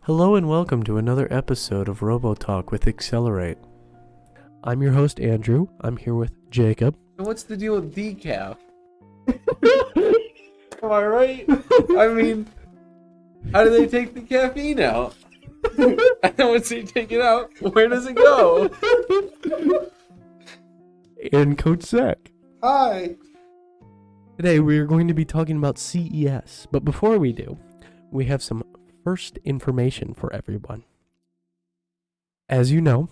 Hello and welcome to another episode of Robo Talk with XLR8. I'm your host Andrew. I'm here with Jacob. What's the deal with decaf? Am I right? I mean, how do they take the caffeine out? And then once they take it out, where does it go? And Coach Zach. Hi. Today we are going to be talking about CES, but before we do, we have some first information for everyone. As you know,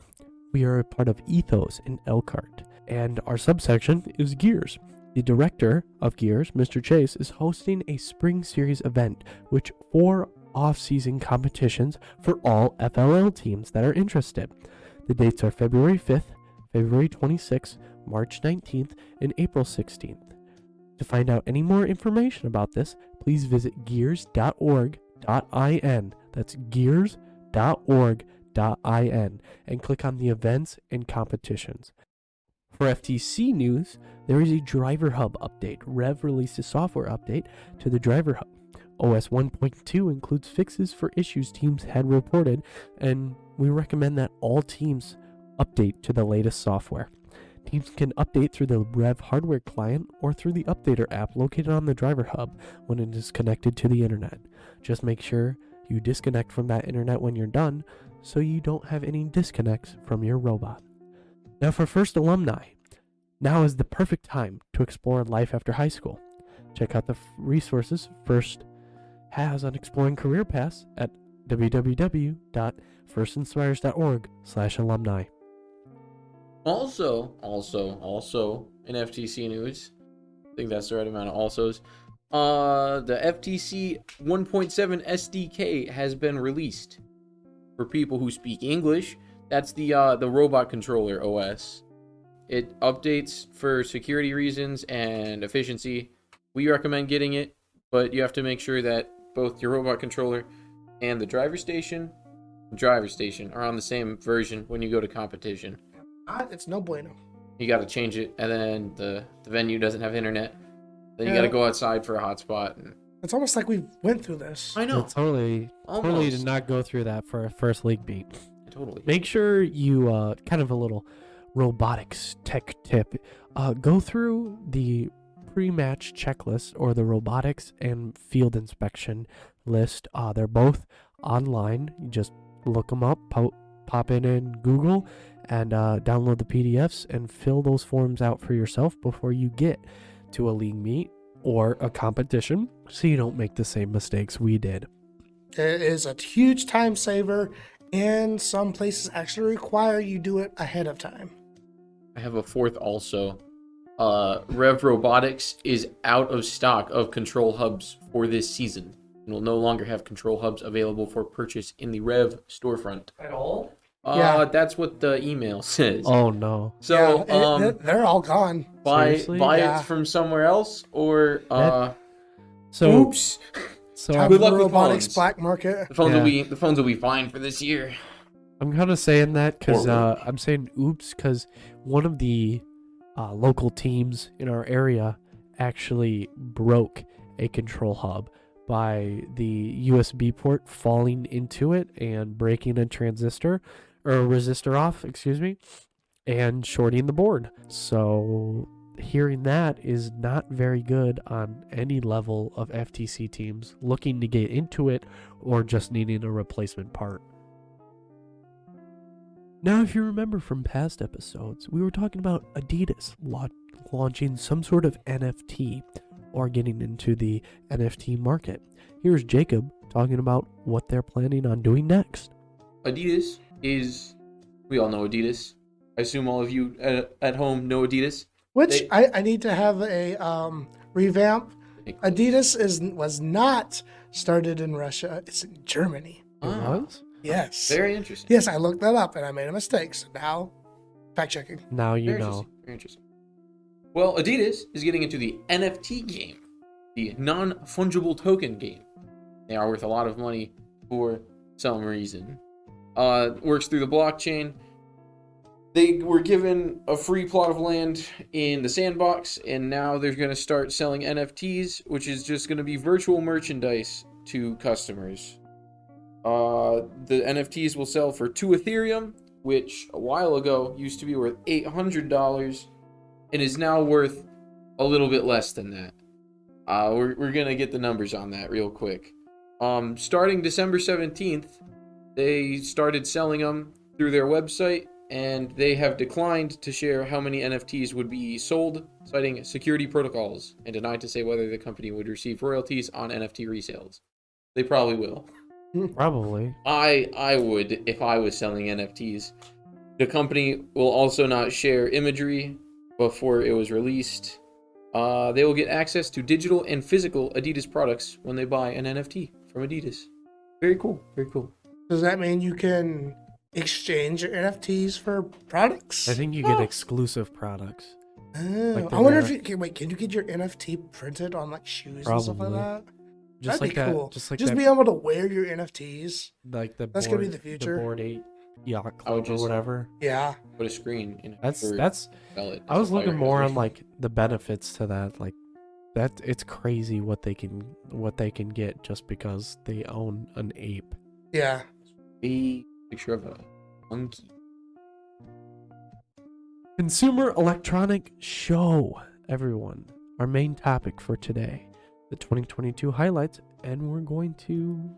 we are a part of Ethos in Elkhart, and our subsection is Gears. The director of Gears, Mr. Chase, is hosting a spring series event, which 4 off-season competitions for all FLL teams that are interested. The dates are February 5th, February 26th, March 19th, and April 16th. To find out any more information about this, please visit gears.org.in. That's gears.org.in and click on the events and competitions. For FTC news, there is a Driver Hub update. Rev released a software update to the Driver Hub. OS 1.2 includes fixes for issues teams had reported, and we recommend that all teams update to the latest software. Teams can update through the Rev hardware client or through the Updater app located on the Driver Hub when it is connected to the internet. Just make sure you disconnect from that internet when you're done so you don't have any disconnects from your robot. Now for First Alumni. Now is the perfect time to explore life after high school. Check out the resources First has on exploring career paths at www.firstinspires.org/alumni. Also, in FTC news, I think that's the right amount of alsos. The FTC 1.7 SDK has been released. For people who speak English, that's the robot controller OS. It updates for security reasons and efficiency. We recommend getting it, but you have to make sure that both your robot controller and the driver station are on the same version when you go to competition. It's no bueno. You got to change it, and then the venue doesn't have internet. Then you got to go outside for a hotspot. It's almost like we went through this. I know. Totally did not go through that for a first league beat. Totally. Make sure you, kind of a little robotics tech tip, go through the pre-match checklist or the robotics and field inspection list. They're both online. You just look them up, pop in Google, and download the PDFs and fill those forms out for yourself before you get to a league meet or a competition so you don't make the same mistakes we did. It is a huge time saver, and some places actually require you do it ahead of time. I have a fourth also. Rev Robotics is out of stock of control hubs for this season and will no longer have control hubs available for purchase in the Rev storefront. At all? Yeah. That's what the email says. Oh no. So they're all gone. buy Seriously? it from somewhere else or Oops. So Time Good for luck the with robotics phones. black market. the phones will be fine for this year. I'm kind of saying that because Forward. I'm saying oops because one of the local teams in our area actually broke a control hub by the USB port falling into it and breaking a resistor off, and shorting the board. So hearing that is not very good on any level of FTC teams looking to get into it or just needing a replacement part. Now, if you remember from past episodes, we were talking about Adidas launching some sort of NFT or getting into the NFT market. Here's Jacob talking about what they're planning on doing next. Adidas we all know Adidas. I assume all of you at home know Adidas. Which I need to have a revamp. Adidas was not started in Russia. It's in Germany. It was? Yes. Very interesting. Yes, I looked that up and I made a mistake. So now, fact checking. Now you Very know. interesting. Very interesting. Well, Adidas is getting into the NFT game, the non-fungible token game. They are worth a lot of money for some reason. Works through the blockchain. They were given a free plot of land in the sandbox, and now they're going to start selling NFTs, which is just going to be virtual merchandise to customers. The NFTs will sell for 2 Ethereum, which a while ago used to be worth $800 and is now worth a little bit less than that. We're gonna get the numbers on that real quick. Starting December 17th, they started selling them through their website, and they have declined to share how many NFTs would be sold, citing security protocols, and denied to say whether the company would receive royalties on NFT resales. They probably will. Probably. I would if I was selling NFTs. The company will also not share imagery before it was released. They will get access to digital and physical Adidas products when they buy an NFT from Adidas. Very cool. Very cool. Does that mean you can exchange your NFTs for products? I think you get exclusive products. Oh, I wonder if you can. Wait, can you get your NFT printed on like shoes and stuff like Probably. that? Just That'd like be that. cool. Just like Just that. be able to wear your NFTs. Like the That's board, gonna be the future. The Board 8 yacht I would club or just- whatever. Yeah. Put a screen in it. That's or sell it. I was looking Fire more hazard. on like the benefits to that. Like that, it's crazy what they can get just because they own an ape. Yeah. A picture of a monkey. Consumer Electronic Show, everyone. Our main topic for today, the 2022 highlights, and we're going to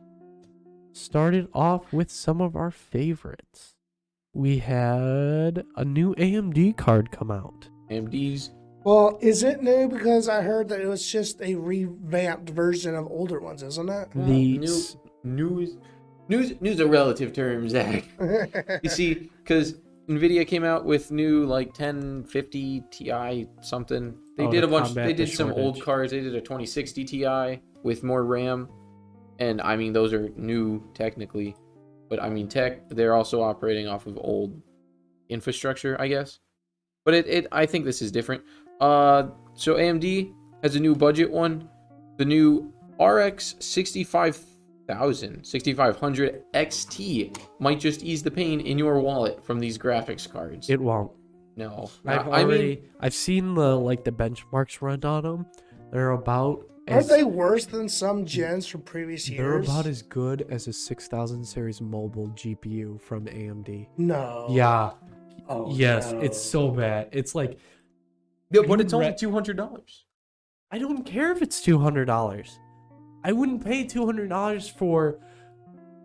start it off with some of our favorites. We had a new AMD card come out. AMD's. Well, is it new? Because I heard that it was just a revamped version of older ones, isn't it? The News are relative terms, Zach. You see, because Nvidia came out with new like 1050 Ti something. They Oh, did to a bunch. combat They the did some old shortage. cards. They did a 2060 Ti with more RAM, and I mean those are new technically, but I mean they're also operating off of old infrastructure, I guess. But I think this is different. So AMD has a new budget one, the new RX 6500 XT might just ease the pain in your wallet from these graphics cards. it won't. No, I've seen the benchmarks run on them. They're about Aren't they worse than some gens from previous years? They're about as good as a 6000 series mobile GPU from AMD. No. Yeah. Oh, Yes, no. it's so bad. It's like yeah, but you it's only re- $200. I don't care if it's $200. I wouldn't pay $200 for.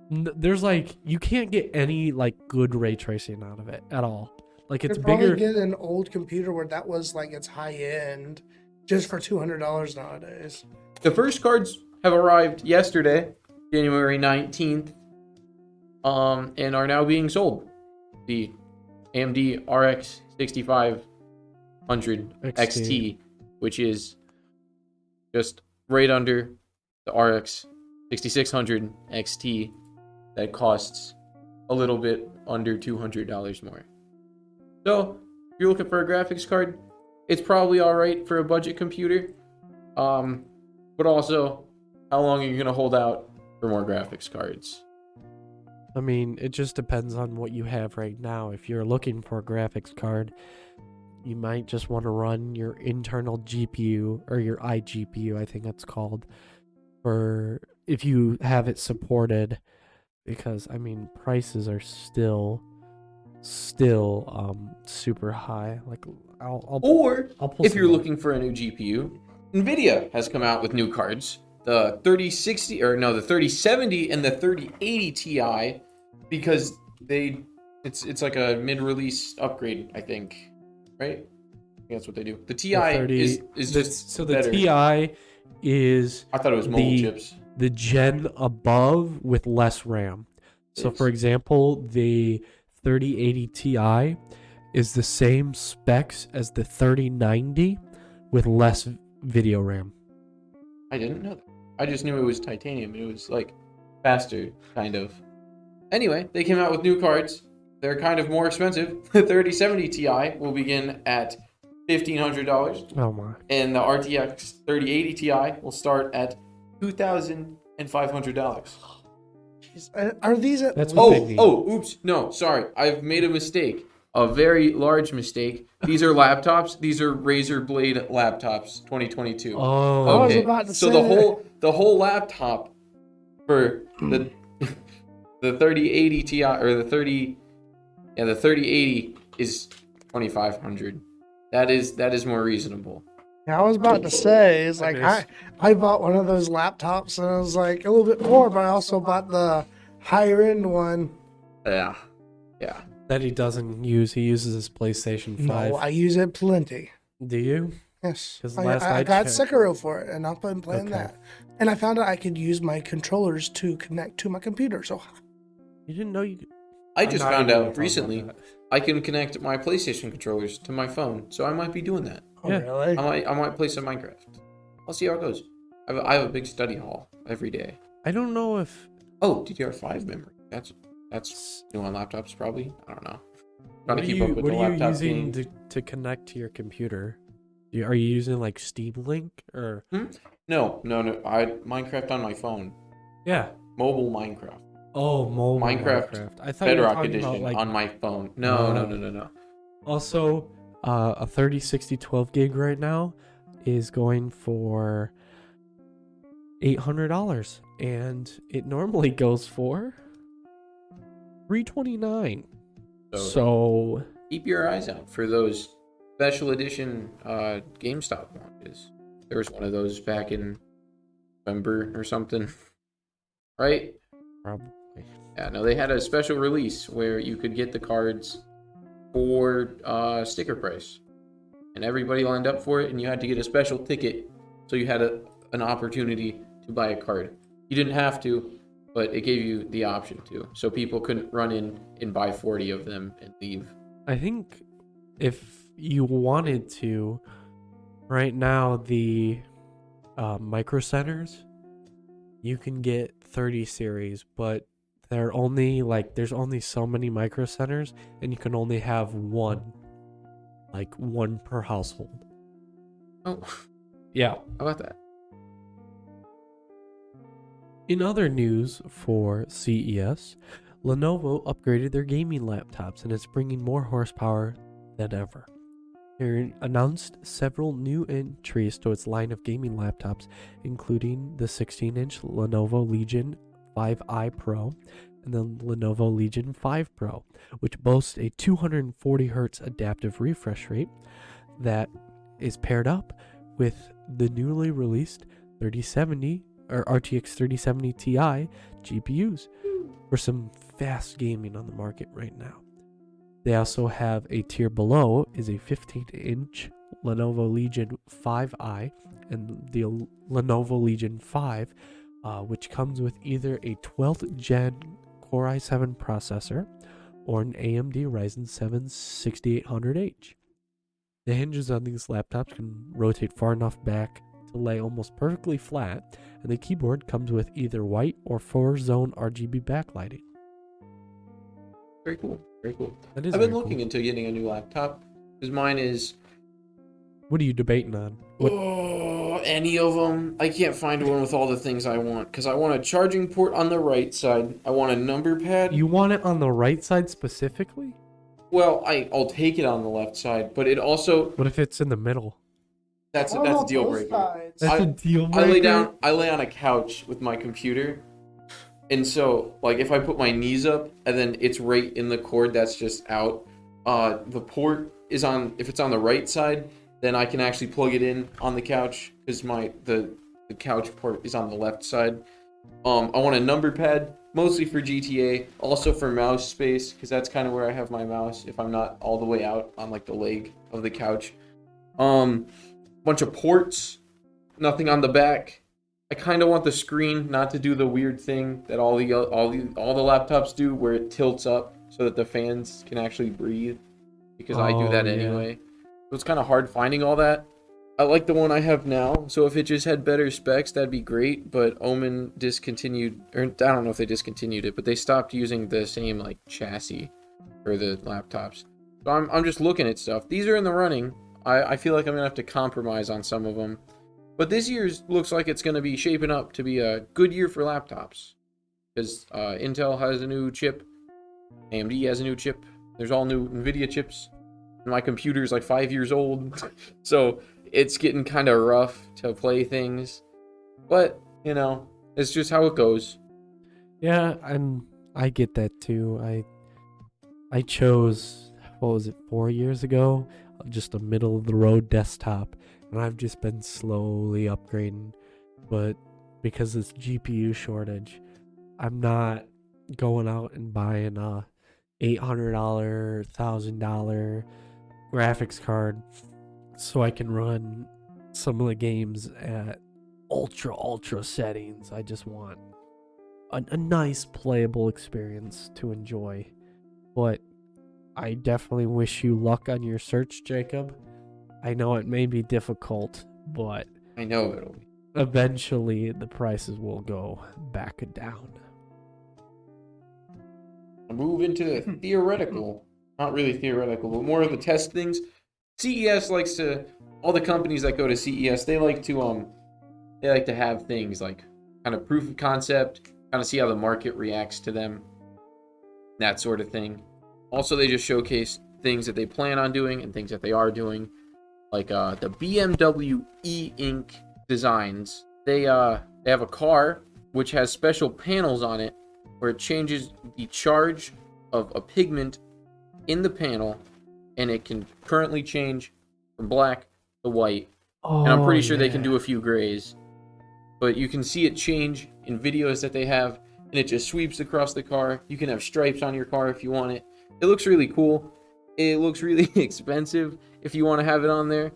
There's like you can't get any like good ray tracing out of it at all. Like it's You'd probably bigger. get an old computer where that was like its high end, just for $200 nowadays. The first cards have arrived yesterday, January 19th, and are now being sold. The AMD RX 6500 XT, which is just right under the RX 6600 XT that costs a little bit under $200 more. So, if you're looking for a graphics card, it's probably alright for a budget computer. But also, how long are you going to hold out for more graphics cards? I mean, it just depends on what you have right now. If you're looking for a graphics card, you might just want to run your internal GPU or your iGPU, I think it's called, for if you have it supported, because I mean prices are still super high. Like I'll pull If some you're up. looking for a new GPU, Nvidia has come out with new cards. The 3070 and the 3080 Ti, because it's like a mid-release upgrade, I think. Right? I think that's what they do. The Ti is just so the better. Ti is I thought it was mobile chips. the gen above with less RAM. So Yes. for example, the 3080 Ti is the same specs as the 3090 with less video RAM. I didn't know that. I just knew it was titanium. It was like faster, kind of. Anyway, they came out with new cards. They're kind of more expensive. The 3070 Ti will begin at $1,500, Oh my. and the RTX 3080 Ti will start at $2,500. Jeez, are these at That's least- what they need. Oops. No, sorry. I've made a mistake. A very large mistake. These are laptops. These are Razer Blade laptops 2022. Oh, I was about to so say the whole laptop for the the 3080 Ti or the 3080 is 2,500. That is more reasonable. Yeah, I was about to say, it's like Nice. I bought one of those laptops and I was like a little bit more, but I also bought the higher end one. Yeah. That he doesn't use. He uses his PlayStation 5. No, I use it plenty. Do you? Yes. 'Cause I last got checked- Sekiro for it, and I've been playing Okay. that. And I found out I could use my controllers to connect to my computer. So You didn't know you could. I I'm just not found even gonna out talk recently about that. I can connect my PlayStation controllers to my phone, so I might be doing that. oh, Yeah. really? I might play some Minecraft. I'll see how it goes. I have a big study hall every day. I don't know if Oh, DDR5 memory. That's new on laptops probably. I don't know. Trying to keep up with what the are you laptop using game. to connect to your computer? Are you using like Steam Link or? No. I Minecraft on my phone. Yeah. Mobile Minecraft. Oh, mobile Minecraft I thought you were Bedrock talking Edition about, like, on my phone. No. Also, a 3060 12 gig right now is going for $800, and it normally goes for $329. So Keep your eyes out for those special edition GameStop launches. There was one of those back in November or something, right? probably. Yeah, no, they had a special release where you could get the cards for sticker price, and everybody lined up for it, and you had to get a special ticket, so you had an opportunity to buy a card. You didn't have to, but it gave you the option to, so people couldn't run in and buy 40 of them and leave. I think if you wanted to, right now the micro centers, you can get 30 series, but they're only there's only so many micro centers, and you can only have one per household. Oh, Yeah. how about that? In other news for CES, Lenovo upgraded their gaming laptops and it's bringing more horsepower than ever. They announced several new entries to its line of gaming laptops, including the 16-inch Lenovo Legion 5i Pro and the Lenovo Legion 5 Pro, which boasts a 240 Hz adaptive refresh rate that is paired up with the newly released 3070 or RTX 3070 Ti GPUs for some fast gaming on the market right now. They also have a tier below is a 15-inch Lenovo Legion 5i and the Lenovo Legion 5, which comes with either a 12th gen Core i7 processor or an AMD Ryzen 7 6800H. The hinges on these laptops can rotate far enough back to lay almost perfectly flat, and the keyboard comes with either white or 4-zone RGB backlighting. Very cool. Very cool. That is I've been very looking cool. into getting a new laptop because mine is What are you debating on? What? any of them. I can't find one with all the things I want because I want a charging port on the right side. I want a number pad. You want it on the right side specifically? Well, I'll take it on the left side, but it also What if it's in the middle? that's What a about deal both breaker. sides? That's I- a deal I lay breaker? on a couch with my computer, and so like if I put my knees up and then it's right in the cord that's just out. The port is on. If it's on the right side, then I can actually plug it in on the couch because the couch port is on the left side. I want a number pad mostly for GTA, also for mouse space because that's kind of where I have my mouse if I'm not all the way out on like the leg of the couch. Bunch of ports, nothing on the back. I kind of want the screen not to do the weird thing that all the laptops do, where it tilts up so that the fans can actually breathe. Because I do that Oh, yeah. anyway. So it's kind of hard finding all that. I like the one I have now, so if it just had better specs, that'd be great. But Omen discontinued, or I don't know if they discontinued it, but they stopped using the same like chassis for the laptops. So I'm just looking at stuff. These are in the running. I feel like I'm gonna have to compromise on some of them. But this year's looks like it's gonna be shaping up to be a good year for laptops. Because Intel has a new chip, AMD has a new chip, there's all new NVIDIA chips. My computer's like 5 years old, so it's getting kind of rough to play things. But, you know, it's just how it goes. Yeah, and I get that too. I chose, what was it, 4 years ago, just a middle of the road desktop, and I've just been slowly upgrading. But because of this GPU shortage, I'm not going out and buying a $800, $1,000 graphics card so I can run some of the games at ultra settings. I just want a nice playable experience to enjoy. But I definitely wish you luck on your search, Jacob. I know it may be difficult, but I know it'll be. Eventually the prices will go back down. I'll move into the theoretical, not really theoretical, but more of the test things. CES likes to, all the companies that go to CES, they like to have things like kind of proof of concept, kind of see how the market reacts to them, that sort of thing. Also, they just showcase things that they plan on doing and things that they are doing, like the BMW e-ink designs. They have a car which has special panels on it where it changes the charge of a pigment in the panel, and it can currently change from black to white. And I'm pretty sure they can do a few grays, but you can see it change in videos that they have, and it just sweeps across the car. You can have stripes on your car if you want it. It looks really cool. It looks really expensive if you want to have it on there.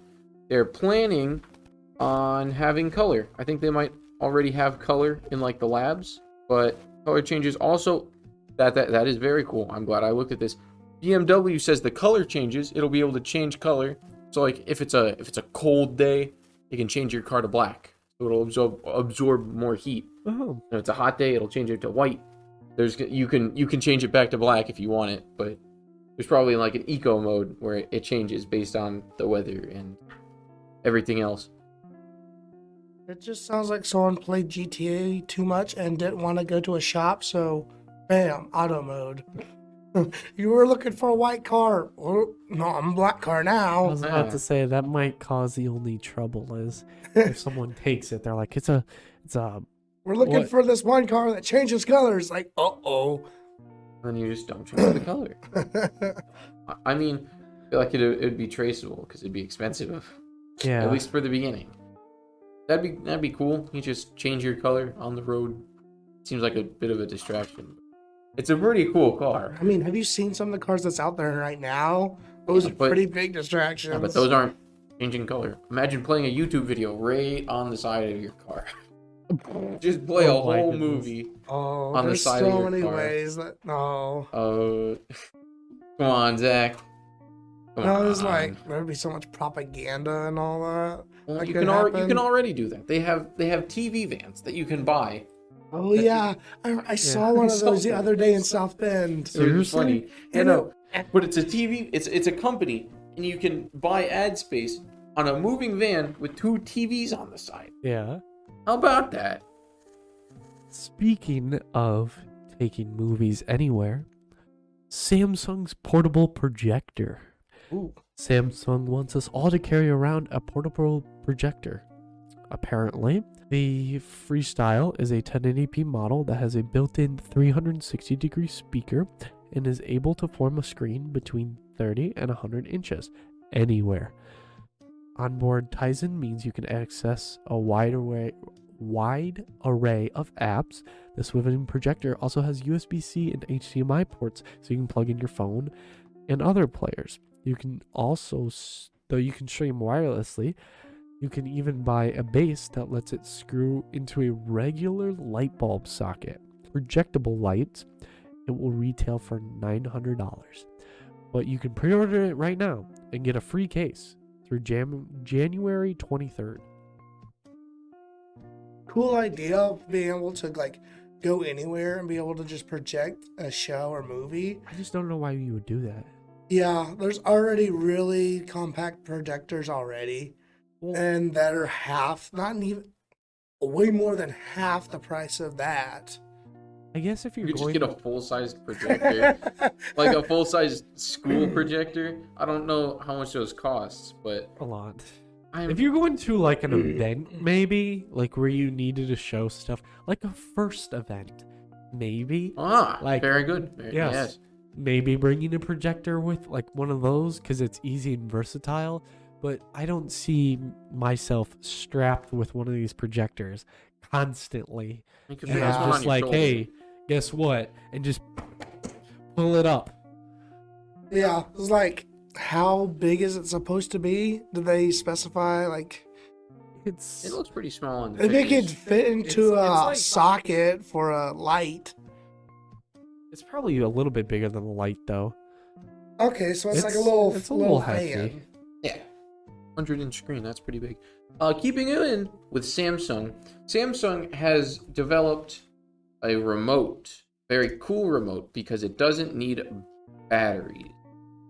They're planning on having color. I think they might already have color in like the labs, but color changes also. That is very cool. I'm glad I looked at this. BMW says the color changes. It'll be able to change color. So like if it's a cold day, it can change your car to black. So it'll absorb more heat. Oh. If it's a hot day, it'll change it to white. You can change it back to black if you want it, but there's probably like an eco mode where it changes based on the weather and everything else. It just sounds like someone played GTA too much and didn't want to go to a shop, so bam, auto mode. You were looking for a white car. Oh, no, I'm a black car I now. was about to say that might cause the only trouble is if someone takes it, they're like, it's a We're looking for this one car that changes colors. Like, uh-oh. And you just don't change the color. I mean, I feel like it would be traceable because it'd be expensive. Yeah. At least for the beginning. That'd be cool. You just change your color on the road. Seems like a bit of a distraction. It's a pretty cool car. I mean, have you seen some of the cars that's out there right now? Those are pretty big distractions. Yeah, but those aren't changing color. Imagine playing a YouTube video right on the side of your car. Just play a whole movie on the side of your car. There's so many ways that come on, Zach. It's like there'd be so much propaganda and all that. Well, you can already do that. They have TV vans that you can buy. Oh yeah, I saw one of those the other day in South Bend. Seriously? Funny. No, but it's a TV. It's a company, and you can buy ad space on a moving van with 2 TVs on the side. Yeah. How about that? Speaking of taking movies anywhere, Samsung's portable projector. Ooh. Samsung wants us all to carry around a portable projector. Apparently, the Freestyle is a 1080p model that has a built-in 360-degree speaker and is able to form a screen between 30 and 100 inches anywhere. Onboard Tizen means you can access a wide array of apps. The swiveling projector also has USB-C and HDMI ports, so you can plug in your phone and other players. You can also, though you can stream wirelessly, you can even buy a base that lets it screw into a regular light bulb socket. Projectable lights, it will retail for $900. But you can pre-order it right now and get a free case through January 23rd. Cool idea of being able to like go anywhere and be able to just project a show or movie. I just don't know why you would do that. Yeah, there's already really compact projectors already, and that are not even way more than half the price of that. I guess if you're You going just get a full-size projector, like a full-size school projector. I don't know how much those costs, but a lot. If you're going to like an event, maybe like where you needed to show stuff, like a first event, maybe. Like, very good. Yes. Maybe bringing a projector with like one of those because it's easy and versatile. But I don't see myself strapped with one of these projectors constantly. You could Yeah. fit And this I'm one on just your like, shoulder. hey, guess what? And just pull it up. Yeah, it's like, how big is it supposed to be? Do they specify, like, It looks pretty small on the if it could pictures. fit into It's a like- socket for a light? It's probably a little bit bigger than the light, though. Okay, so it's like a little, it's a little hefty. fan. Yeah. 100-inch screen, that's pretty big. Keeping it in with Samsung. Samsung has developed a remote, very cool remote, because it doesn't need batteries.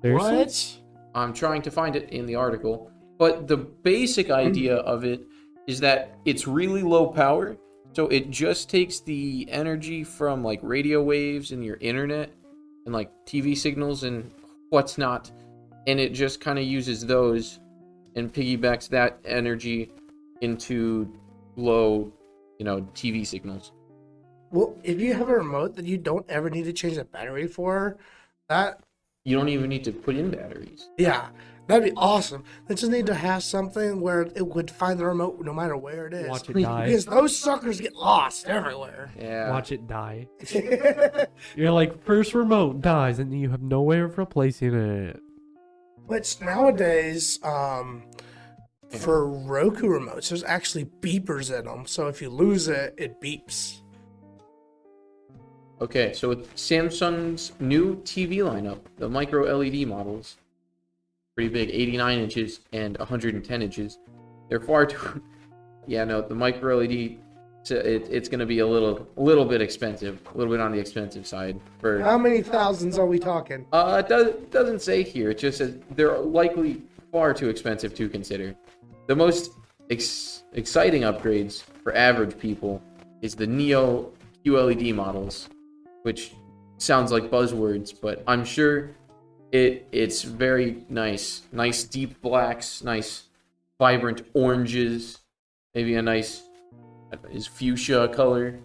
There's I'm trying to find it in the article, but the basic idea of it is that it's really low power, so it just takes the energy from like radio waves and your internet and like TV signals and what's not, and it just kind of uses those and piggybacks that energy into low, TV signals. Well, if you have a remote that you don't ever need to change the battery for, that, You don't even need to put in batteries. yeah, that'd be awesome. They just need to have something where it would find the remote no matter where it is. Watch it die. Because those suckers get lost everywhere. Yeah. Watch it die. You're like, first remote dies, and you have no way of replacing it. Which nowadays, for Roku remotes, there's actually beepers in them. So if you lose it, it beeps. Okay, so with Samsung's new TV lineup, the micro LED models, pretty big, 89 inches and 110 inches. They're far too. Yeah, no, the micro LED, it's going to be a little bit expensive, a little bit on the expensive side. For How many thousands are we talking? it doesn't say here. It just says they're likely far too expensive to consider. The most exciting upgrades for average people is the Neo QLED models, which sounds like buzzwords, but I'm sure it's very nice. Nice deep blacks, nice vibrant oranges, maybe a nice is fuchsia color.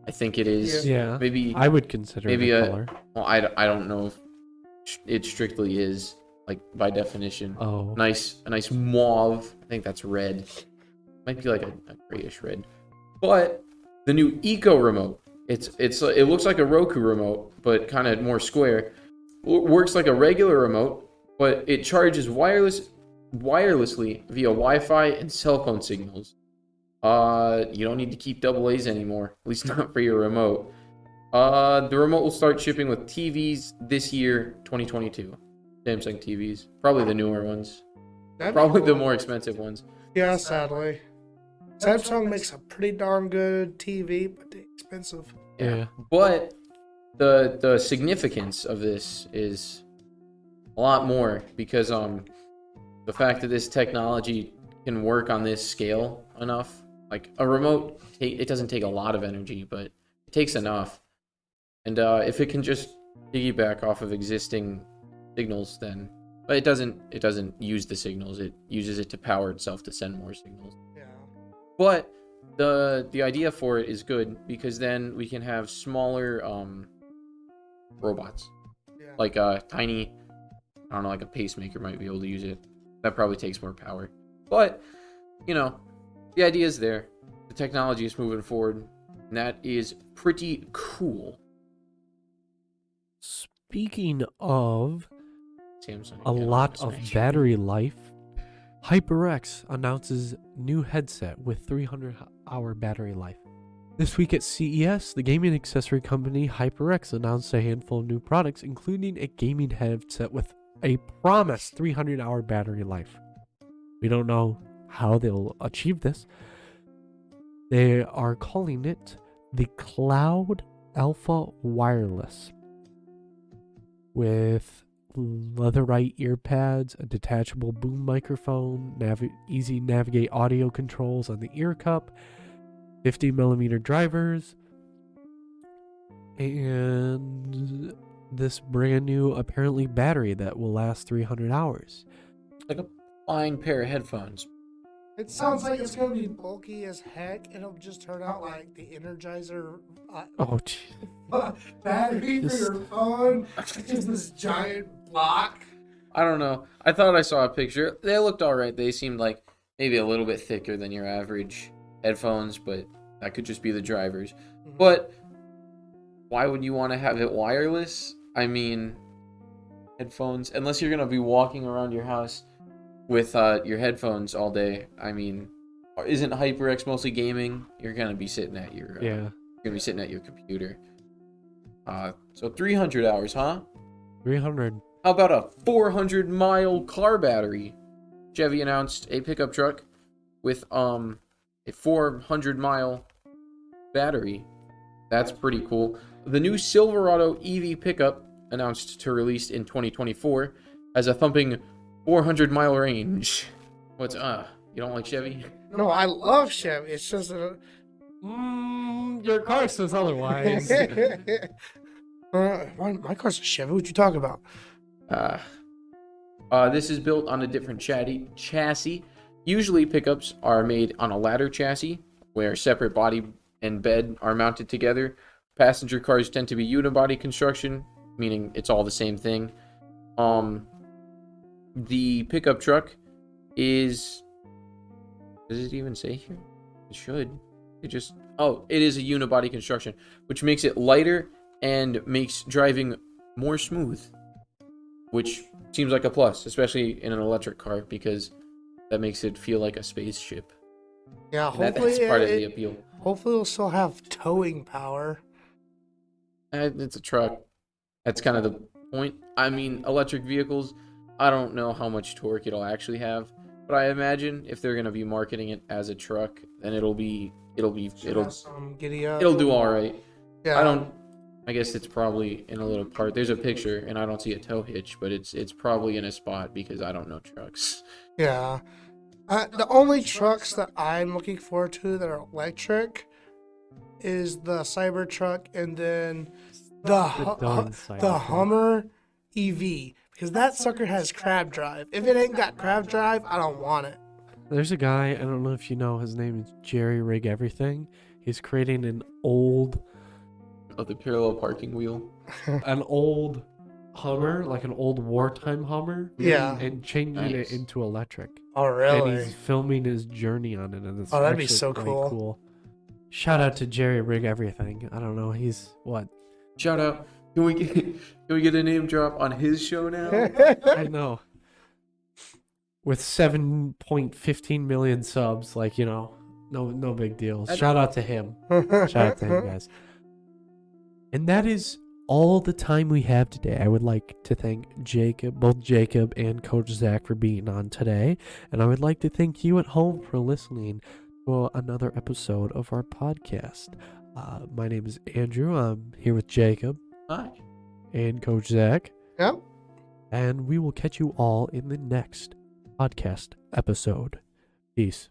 I think it is. Yeah. Maybe I would consider maybe it a a color. well, I don't know if it strictly is like by definition. Oh. A nice mauve. I think that's red. Might be like a grayish red. But the new Eco remote. It looks like a Roku remote, but kind of more square. Works like a regular remote, but it charges wirelessly via Wi-Fi and cell phone signals. You don't need to keep AA's anymore, at least not for your remote. The remote will start shipping with TVs this year, 2022. Samsung TVs, probably the newer ones, probably the more expensive ones. Yeah, sadly. Samsung makes a pretty darn good TV, but they're expensive. Yeah. But the significance of this is a lot more because the fact that this technology can work on this scale enough, like a remote, it doesn't take a lot of energy, but it takes enough. And if it can just piggyback off of existing signals, then but it doesn't use the signals. It uses it to power itself to send more signals. Yeah. But the idea for it is good because then we can have smaller robots, Yeah. like a tiny, I don't know, like a pacemaker might be able to use it. That probably takes more power. But the idea is there. The technology is moving forward, and that is pretty cool. Speaking of Samsung. a again, lot smash. of battery life, Hyperx announces new headset with 300-hour battery life. This week at CES, the gaming accessory company Hyperx announced a handful of new products, including a gaming headset with a promised 300-hour battery life. We don't know how they'll achieve this. They are calling it the Cloud Alpha Wireless, with leatherite earpads, a detachable boom microphone, easy navigate audio controls on the ear cup, 50mm drivers, and this brand new apparently battery that will last 300 hours. Like a fine pair of headphones. It sounds like it's gonna be bulky as heck, and it'll just turn out like the Energizer Oh, jeez. battery for your phone. Just this giant block. I don't know. I thought I saw a picture. They looked all right. They seemed like maybe a little bit thicker than your average headphones, but that could just be the drivers. But why would you want to have it wireless? I mean, headphones, unless you're going to be walking around your house with your headphones all day. I mean, isn't HyperX mostly gaming? You're going to be sitting at your Yeah. You're going to be sitting at your computer. So 300 hours, huh? 300. How about a 400-mile car battery? Chevy announced a pickup truck with a 400-mile battery. That's pretty cool. The new Silverado EV pickup, announced to release in 2024, has a thumping 400-mile range. What's you don't like Chevy? No, I love Chevy. It's just Your car says otherwise. my car's a Chevy. What you talking about? This is built on a different chassis. Usually pickups are made on a ladder chassis, where separate body and bed are mounted together. Passenger cars tend to be unibody construction, meaning it's all the same thing. The pickup truck is... Does it even say here? It should. It is a unibody construction, which makes it lighter and makes driving more smooth, which seems like a plus, especially in an electric car, because that makes it feel like a spaceship. Yeah, And hopefully that's part of the appeal. Hopefully it'll still have towing power. It's a truck. That's kind of the point. I mean, electric vehicles, I don't know how much torque it'll actually have, but I imagine if they're gonna be marketing it as a truck, then it'll do all right. Yeah. I guess it's probably in a little part. There's a picture, and I don't see a tow hitch, but it's probably in a spot because I don't know trucks. Yeah. The only trucks that I'm looking forward to that are electric is the Cybertruck and then the Hummer EV, because that sucker has crab drive. If it ain't got crab drive, I don't want it. There's a guy, I don't know if you know, his name is Jerry Rig Everything. He's creating an old... the parallel parking wheel. An old Hummer, like an old wartime Hummer. Yeah. And changing it into electric. Oh, really? And he's filming his journey on it, and it's that'd be actually so quite cool. Shout out to Jerry Rig Everything. I don't know, he's what? Shout out. Can we get a name drop on his show now? I know. With 7.15 million subs, no big deal. Shout out to him. Shout out to him, guys. And that is all the time we have today. I would like to thank both Jacob and Coach Zach for being on today. And I would like to thank you at home for listening to another episode of our podcast. My name is Andrew. I'm here with Jacob. Hi. And Coach Zach. Yep. And we will catch you all in the next podcast episode. Peace.